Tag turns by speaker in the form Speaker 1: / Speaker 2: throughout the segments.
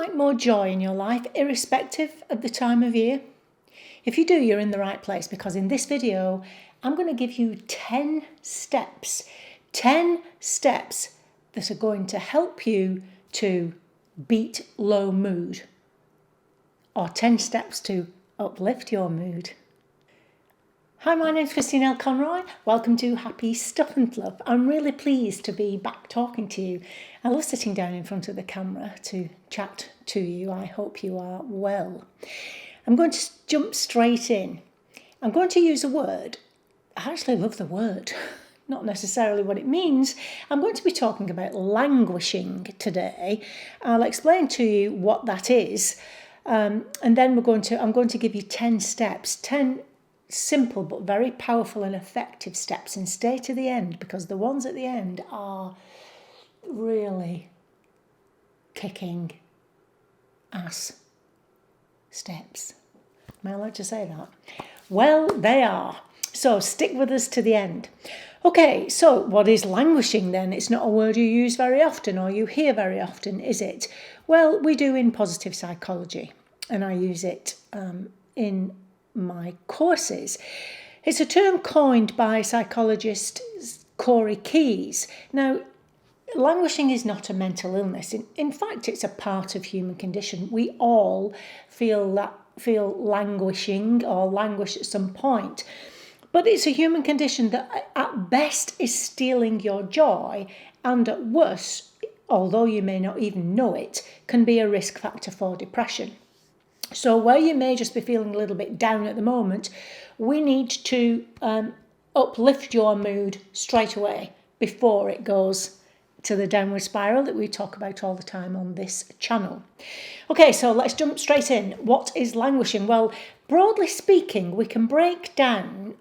Speaker 1: like more joy in your life, irrespective of the time of year? If you do, you're in the right place, because in this video, I'm going to give you 10 steps that are going to help you to beat low mood, or 10 steps to uplift your mood. Hi, my name's Christine Conroy. Welcome to Happy Stuff and Fluff. I'm really pleased to be back talking to you. I love sitting down in front of the camera to chat to you. I hope you are well. I'm going to jump straight in. I'm going to use a word. I actually love the word, not necessarily what it means. I'm going to be talking about languishing today. I'll explain to you what that is. And then I'm going to give you 10 steps, 10 simple but very powerful and effective steps, and stay to the end, because the ones at the end are really kicking ass steps. Am I allowed to say that? Well, they are. So stick with us to the end. Okay, so what is languishing then? It's not a word you use very often or you hear very often, is it? Well, we do in positive psychology, and I use it in my courses. It's a term coined by psychologist Corey Keyes. Now, languishing is not a mental illness. In fact, it's a part of human condition. We all feel languishing or languish at some point. But it's a human condition that at best is stealing your joy, and at worst, although you may not even know it, can be a risk factor for depression. So where you may just be feeling a little bit down at the moment, we need to uplift your mood straight away before it goes to the downward spiral that we talk about all the time on this channel. Okay, so let's jump straight in. What is languishing? Well, broadly speaking, we can break down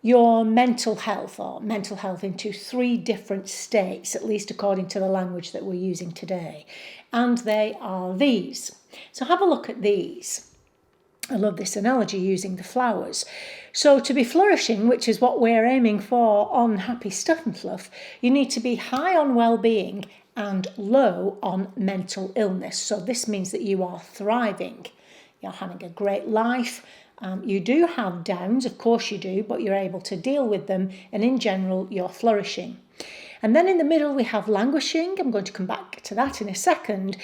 Speaker 1: your mental health into 3 different states, at least according to the language that we're using today. And they are these. So have a look at these. I love this analogy using the flowers. So to be flourishing, which is what we're aiming for on Happy Stuff and Fluff, you need to be high on well-being and low on mental illness. So this means that you are thriving. You're having a great life. You do have downs, of course you do, but you're able to deal with them. And in general, you're flourishing. And then in the middle, we have languishing. I'm going to come back to that in a second.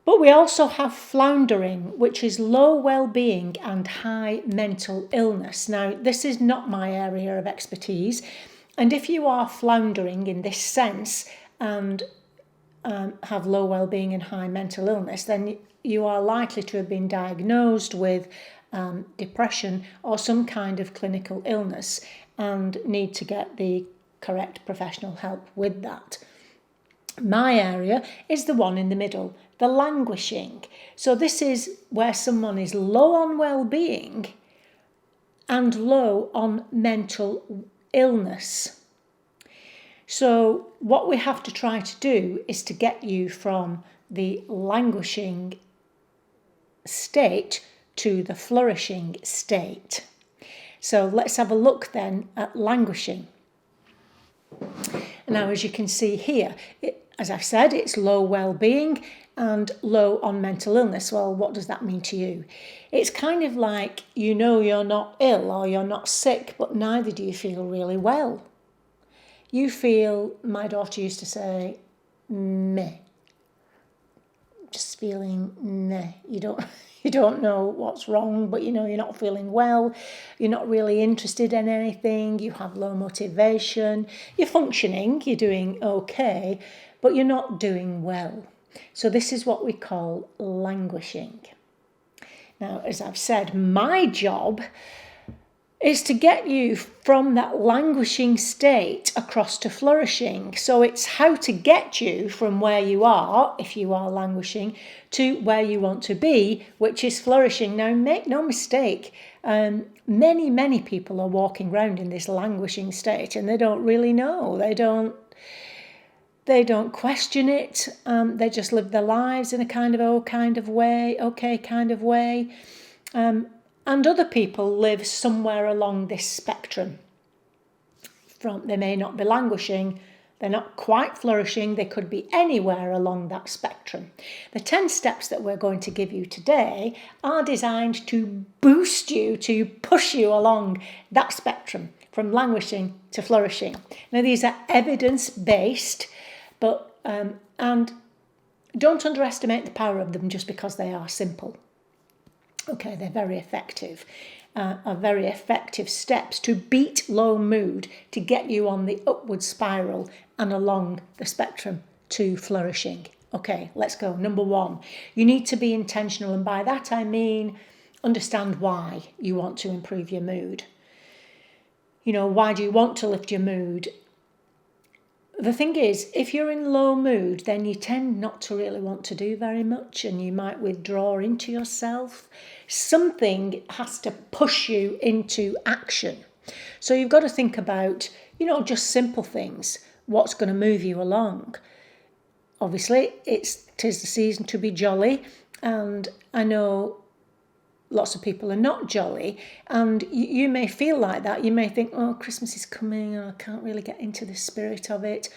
Speaker 1: But we also have floundering, which is low well-being and high mental illness. Now, this is not my area of expertise. And if you are floundering in this sense and have low well-being and high mental illness, then you are likely to have been diagnosed with depression or some kind of clinical illness and need to get the correct professional help with that. My area is the one in the middle, the languishing. So this is where someone is low on well-being and low on mental illness. So what we have to try to do is to get you from the languishing state to the flourishing state. So let's have a look then at languishing. Now, as you can see here, as I've said, it's low well-being and low on mental illness. Well, what does that mean to you? It's kind of like, you know, you're not ill or you're not sick, but neither do you feel really well. You feel, my daughter used to say, meh. Just feeling meh. You don't know what's wrong, but you know you're not feeling well. You're not really interested in anything. You have low motivation. You're functioning. You're doing okay, but you're not doing well. So this is what we call languishing. Now, as I've said, my job is to get you from that languishing state across to flourishing. So it's how to get you from where you are, if you are languishing, to where you want to be, which is flourishing. Now, make no mistake, many people are walking around in this languishing state and they don't really know. They don't question it. They just live their lives in a kind of okay kind of way. And other people live somewhere along this spectrum. They may not be languishing, They're not quite flourishing. They could be anywhere along that spectrum. The 10 steps that we're going to give you today are designed to boost you, to push you along that spectrum from languishing to flourishing. Now, these are evidence-based, but and don't underestimate the power of them just because they are simple. Okay, they're very effective. Are very effective steps to beat low mood, to get you on the upward spiral and along the spectrum to flourishing. Okay, let's go. Number 1, you need to be intentional, and by that I mean understand why you want to improve your mood. You know, why do you want to lift your mood? The thing is, if you're in low mood, then you tend not to really want to do very much, and you might withdraw into yourself. Something has to push you into action. So you've got to think about, just simple things. What's going to move you along? Obviously, tis the season to be jolly, and I know lots of people are not jolly, and you may feel like that. You may think, oh, Christmas is coming, I can't really get into the spirit of it.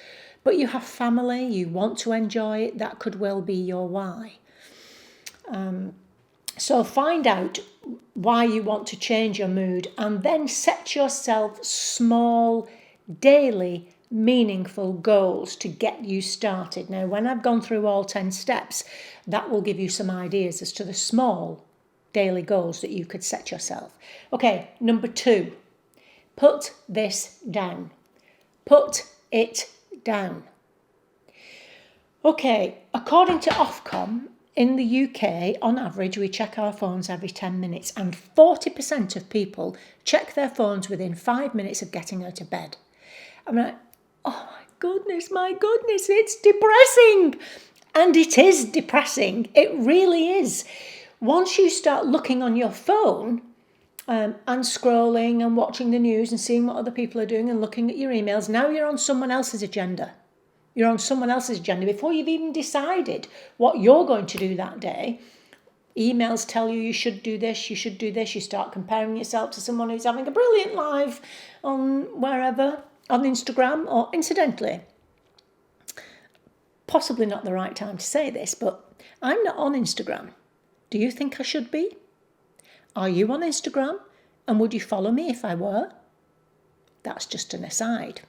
Speaker 1: But you have family, you want to enjoy it, that could well be your why. So find out why you want to change your mood, and then set yourself small, daily, meaningful goals to get you started. Now, when I've gone through all 10 steps, that will give you some ideas as to the small daily goals that you could set yourself. Okay, number 2, put this down. Put it down. Okay, according to Ofcom, in the UK, on average, we check our phones every 10 minutes, and 40% of people check their phones within 5 minutes of getting out of bed. I'm like, oh my goodness, it's depressing. And it is depressing. It really is. Once you start looking on your phone and scrolling and watching the news and seeing what other people are doing and looking at your emails, now you're on someone else's agenda. You're on someone else's agenda before you've even decided what you're going to do that day. Emails tell you should do this, you should do this. You start comparing yourself to someone who's having a brilliant life on wherever, on Instagram, or incidentally, possibly not the right time to say this, but I'm not on Instagram. Do you think I should be? Are you on Instagram? And would you follow me if I were? That's just an aside.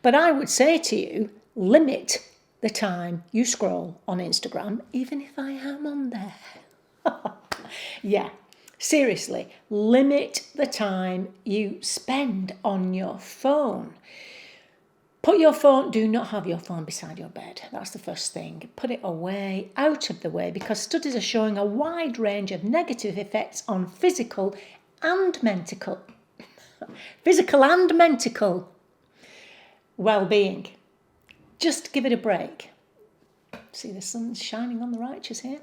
Speaker 1: But I would say to you, limit the time you scroll on Instagram, even if I am on there. Yeah, seriously, limit the time you spend on your phone. Do not have your phone beside your bed. That's the first thing. Put it away, out of the way, because studies are showing a wide range of negative effects on physical and mental well-being. Just give it a break. See, the sun's shining on the righteous here.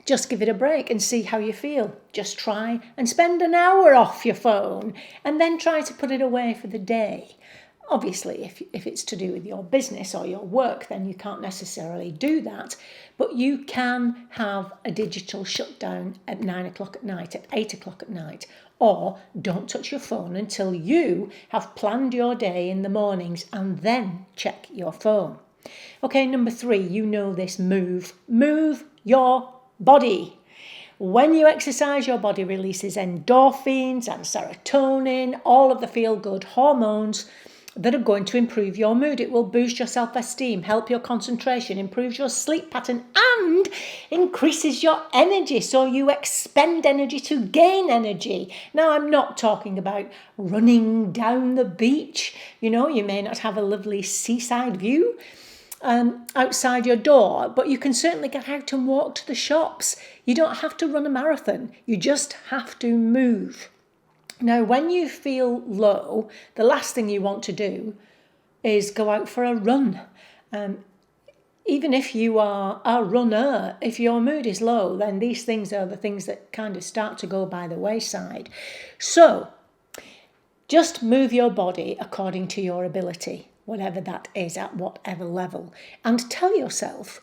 Speaker 1: Just give it a break and see how you feel. Just try and spend an hour off your phone and then try to put it away for the day. Obviously, if it's to do with your business or your work, then you can't necessarily do that. But you can have a digital shutdown at 9 o'clock at night, at 8 o'clock at night. Or don't touch your phone until you have planned your day in the mornings and then check your phone. Okay, number 3, you know this, move. Move your body. When you exercise, your body releases endorphins and serotonin, all of the feel-good hormones that are going to improve your mood. It will boost your self-esteem, help your concentration, improves your sleep pattern, and increases your energy. So you expend energy to gain energy. Now, I'm not talking about running down the beach. You may not have a lovely seaside view outside your door, but you can certainly get out and walk to the shops. You don't have to run a marathon. You just have to move. Now, when you feel low, the last thing you want to do is go out for a run. Even if you are a runner, if your mood is low, then these things are the things that kind of start to go by the wayside. So, just move your body according to your ability, whatever that is, at whatever level. And tell yourself,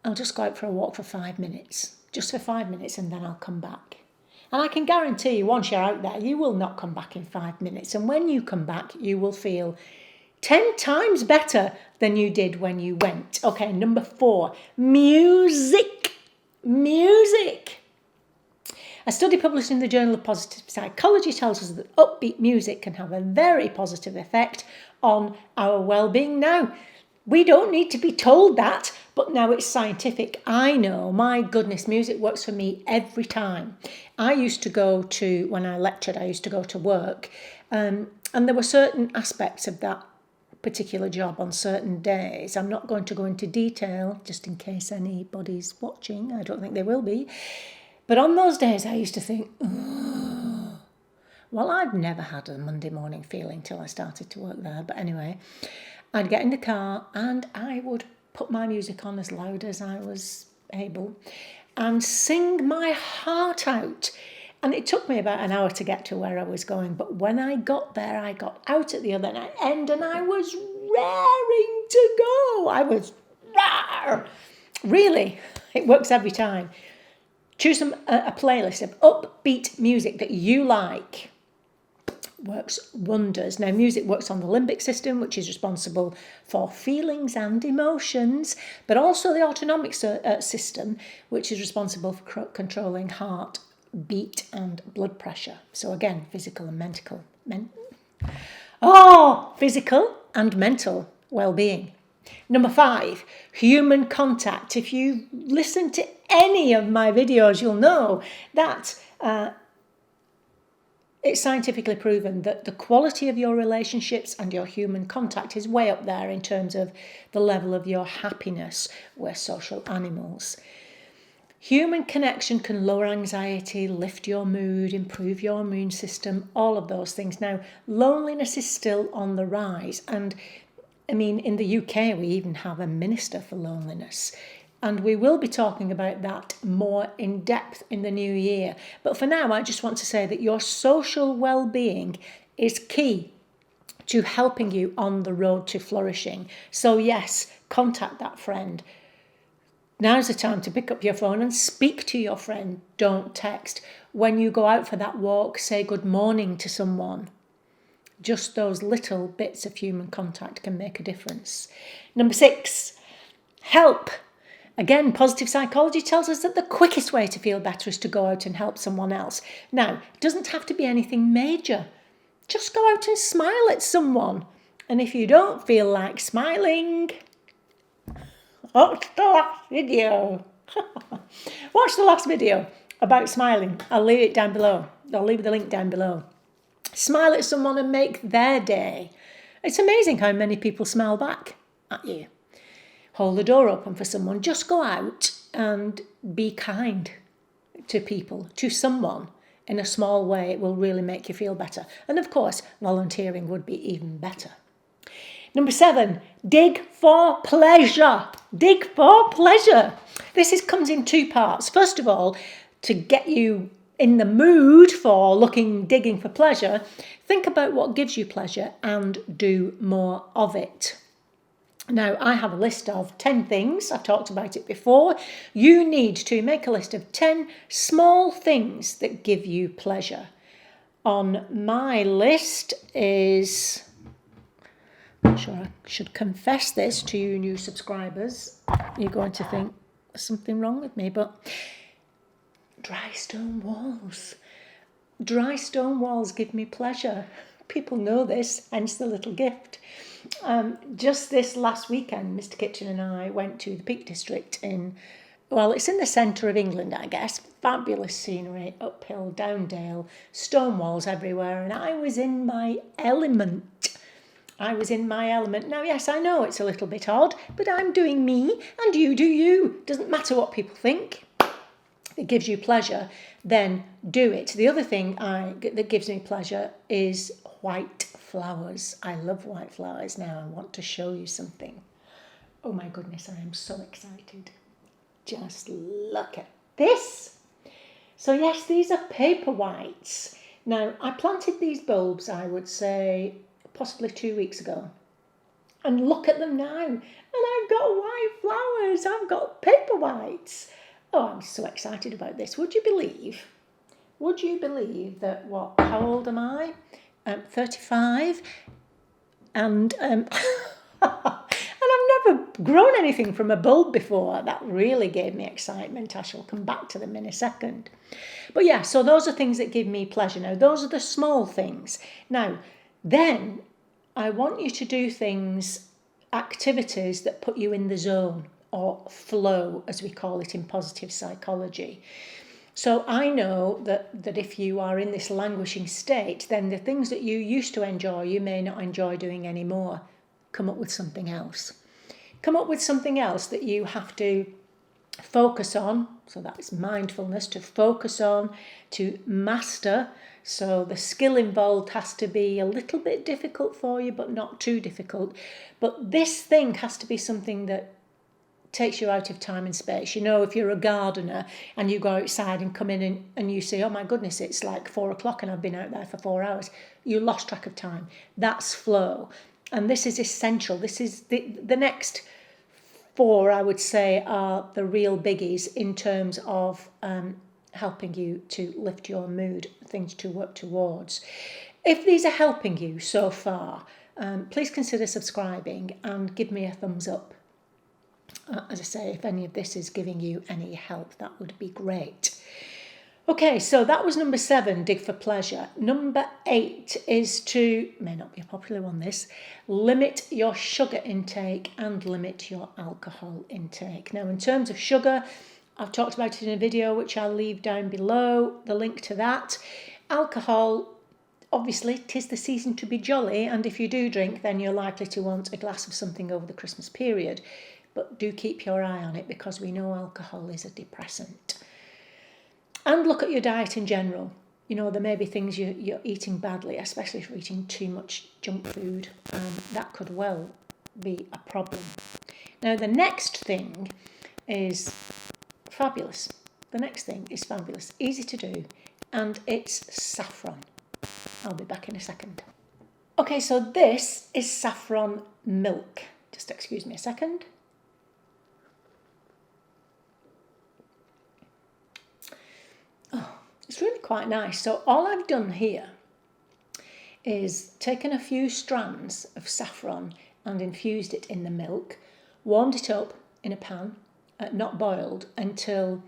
Speaker 1: I'll just go out for a walk for 5 minutes, just for 5 minutes, and then I'll come back. And I can guarantee you, once you're out there, you will not come back in 5 minutes. And when you come back, you will feel 10 times better than you did when you went. Okay, number 4, music. Music. A study published in the Journal of Positive Psychology tells us that upbeat music can have a very positive effect on our well-being. Now, we don't need to be told that, but now it's scientific. I know, my goodness, music works for me every time. I used to go to, when I lectured, I used to go to work, and there were certain aspects of that particular job on certain days. I'm not going to go into detail, just in case anybody's watching. I don't think they will be. But on those days, I used to think, oh. Well, I've never had a Monday morning feeling till I started to work there. But anyway, I'd get in the car and I would put my music on as loud as I was able and sing my heart out. And it took me about an hour to get to where I was going. But when I got there, I got out at the other end and I was raring to go. I was rawr. Really, it works every time. Choose a playlist of upbeat music that you like. Works wonders. Now, music works on the limbic system, which is responsible for feelings and emotions, but also the autonomic system, which is responsible for controlling heart beat and blood pressure. So again, physical and mental. Physical and mental well-being. Number 5, human contact. If you listen to any of my videos, you'll know that it's scientifically proven that the quality of your relationships and your human contact is way up there in terms of the level of your happiness. We're social animals. Human connection can lower anxiety, lift your mood, improve your immune system, all of those things. Now, loneliness is still on the rise. And I mean, in the UK, we even have a minister for loneliness. And we will be talking about that more in depth in the new year. But for now, I just want to say that your social well-being is key to helping you on the road to flourishing. So yes, contact that friend. Now's the time to pick up your phone and speak to your friend. Don't text. When you go out for that walk, say good morning to someone. Just those little bits of human contact can make a difference. Number 6, help. Again, positive psychology tells us that the quickest way to feel better is to go out and help someone else. Now, it doesn't have to be anything major. Just go out and smile at someone. And if you don't feel like smiling, watch the last video. Watch the last video about smiling. I'll leave it down below. I'll leave the link down below. Smile at someone and make their day. It's amazing how many people smile back at you. Hold the door open for someone. Just go out and be kind to people, to someone in a small way. It will really make you feel better. And of course, volunteering would be even better. Number 7, dig for pleasure. Dig for pleasure. This comes in 2 parts. First of all, to get you in the mood for digging for pleasure, think about what gives you pleasure and do more of it. Now, I have a list of 10 things. I've talked about it before. You need to make a list of 10 small things that give you pleasure. On my list is, I'm sure I should confess this to you new subscribers. You're going to think there's something wrong with me, but dry stone walls. Dry stone walls give me pleasure. People know this, hence the little gift. Just this last weekend, Mr. Kitchen and I went to the Peak District it's in the centre of England, I guess. Fabulous scenery, uphill, down dale, stone walls everywhere, and I was in my element. Now, yes, I know it's a little bit odd, but I'm doing me, and you do you. Doesn't matter what people think. If it gives you pleasure, then do it. The other thing that gives me pleasure is white flowers. I love white flowers. Now I want to show you something. Oh my goodness, I am so excited. Just look at this. So yes, these are paper whites. Now, I planted these bulbs, I would say, possibly 2 weeks ago. And look at them now. And I've got white flowers. I've got paper whites. Oh, I'm so excited about this. Would you believe that how old am I? 35. and and I've never grown anything from a bulb before. That really gave me excitement. I shall come back to them in a second. But yeah, so those are things that give me pleasure. Now, those are the small things. Now, then I want you to do things, activities that put you in the zone, or flow, as we call it in positive psychology. So I know that if you are in this languishing state, then the things that you used to enjoy, you may not enjoy doing anymore. Come up with something else. Come up with something else that you have to focus on. So that's mindfulness, to focus on, to master. So the skill involved has to be a little bit difficult for you, but not too difficult. But this thing has to be something that takes you out of time and space. You know, if you're a gardener and you go outside and come in and you say, oh my goodness, it's like 4 o'clock and I've been out there for 4 hours. You lost track of time. That's flow. And this is essential. This is the next 4, I would say, are the real biggies in terms of helping you to lift your mood, things to work towards. If these are helping you so far, please consider subscribing and give me a thumbs up. As I say, if any of this is giving you any help, that would be great. Okay, so that was number 7, dig for pleasure. Number 8 is to, may not be a popular one this, limit your sugar intake and limit your alcohol intake. Now, in terms of sugar, I've talked about it in a video which I'll leave down below, the link to that. Alcohol, obviously, 'tis the season to be jolly, and if you do drink, then you're likely to want a glass of something over the Christmas period. But do keep your eye on it, because we know alcohol is a depressant. And look at your diet in general. You know, there may be things you're eating badly, especially if you're eating too much junk food. That could well be a problem. Now, the next thing is fabulous. The next thing is fabulous, easy to do, and it's saffron. I'll be back in a second. Okay, so this is saffron milk. Just excuse me a second. It's really quite nice. So all I've done here is taken a few strands of saffron and infused it in the milk, warmed it up in a pan, not boiled, until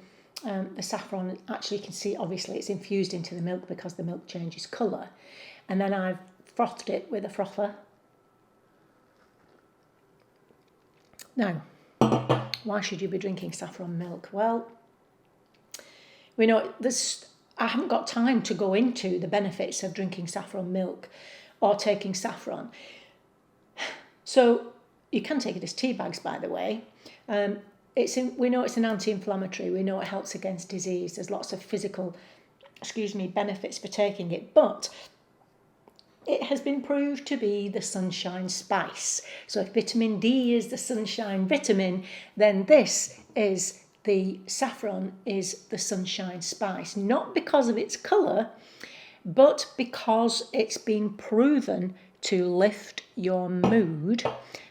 Speaker 1: the saffron, actually you can see obviously it's infused into the milk because the milk changes colour. And then I've frothed it with a frother. Now, why should you be drinking saffron milk? Well, we know I haven't got time to go into the benefits of drinking saffron milk or taking saffron. So you can take it as tea bags, by the way. We know it's an anti-inflammatory. We know it helps against disease. There's lots of physical, benefits for taking it. But it has been proved to be the sunshine spice. So if vitamin D is the sunshine vitamin, then the saffron is the sunshine spice, not because of its colour, but because it's been proven to lift your mood.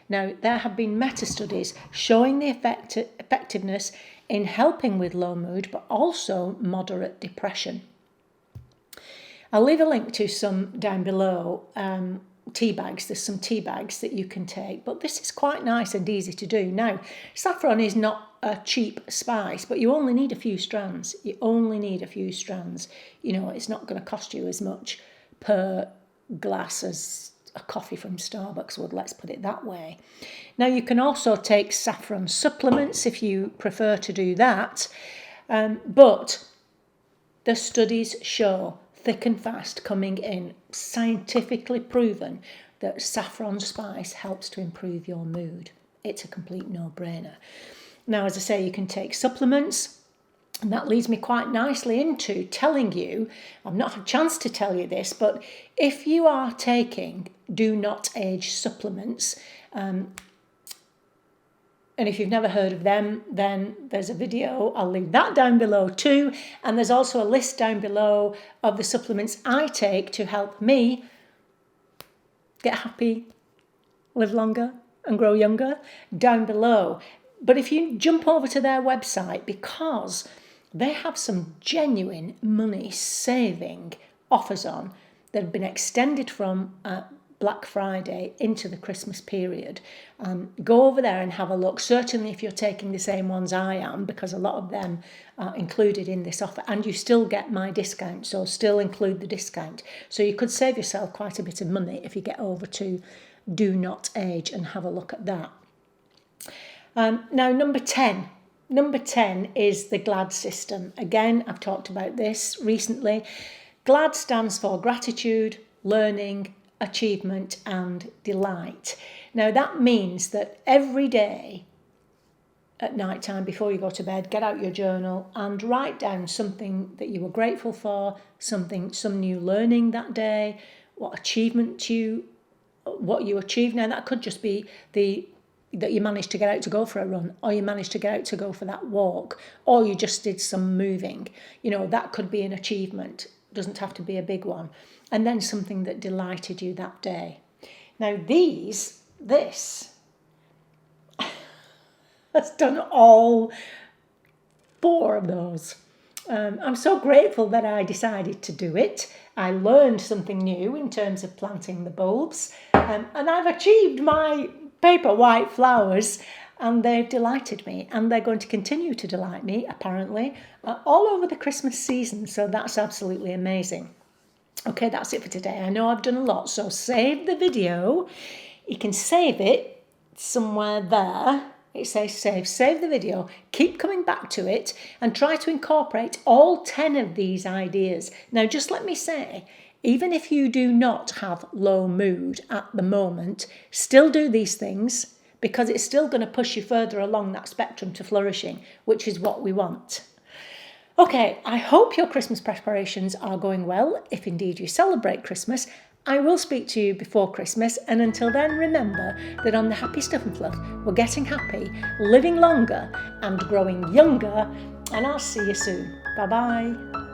Speaker 1: Now, there have been meta-studies showing the effectiveness in helping with low mood, but also moderate depression. I'll leave a link to some down below, tea bags. There's some tea bags that you can take, but this is quite nice and easy to do. Now, saffron is not a cheap spice, but you only need a few strands. You only need a few strands. You know, it's not going to cost you as much per glass as a coffee from Starbucks would, let's put it that way. Now, you can also take saffron supplements if you prefer to do that, but the studies show, thick and fast coming in, scientifically proven that saffron spice helps to improve your mood. It's a complete no-brainer. Now, as I say, you can take supplements, and that leads me quite nicely into telling you, I've not had a chance to tell you this, but if you are taking do not age supplements, and if you've never heard of them, then there's a video, I'll leave that down below too, and there's also a list down below of the supplements I take to help me get happy, live longer and grow younger, down below. But if you jump over to their website, because they have some genuine money-saving offers on that have been extended from Black Friday into the Christmas period. Go over there and have a look, certainly if you're taking the same ones I am, because a lot of them are included in this offer, and you still get my discount, so still include the discount. So you could save yourself quite a bit of money if you get over to Do Not Age and have a look at that. Now, number 10. Number 10 is the GLAD system. Again, I've talked about this recently. GLAD stands for gratitude, learning, achievement and delight. Now that means that every day at night time before you go to bed, get out your journal and write down something that you were grateful for, some new learning that day, what you achieved. Now that could just be that you managed to get out to go for a run, or you managed to get out to go for that walk, or you just did some moving. That could be an achievement. It doesn't have to be a big one. And then something that delighted you that day. Now this has done all 4 of those. I'm so grateful that I decided to do it. I learned something new in terms of planting the bulbs, and I've achieved my paper white flowers, and they've delighted me, and they're going to continue to delight me, apparently, all over the Christmas season, so that's absolutely amazing. Okay, that's it for today. I know I've done a lot, so save the video. You can save it somewhere there. It says save the video, keep coming back to it, and try to incorporate all 10 of these ideas. Now, just let me say, even if you do not have low mood at the moment, still do these things, because it's still going to push you further along that spectrum to flourishing, which is what we want. Okay, I hope your Christmas preparations are going well, if indeed you celebrate Christmas. I will speak to you before Christmas, and until then, remember that on the Happy Stuff and Fluff, we're getting happy, living longer and growing younger, and I'll see you soon. Bye-bye.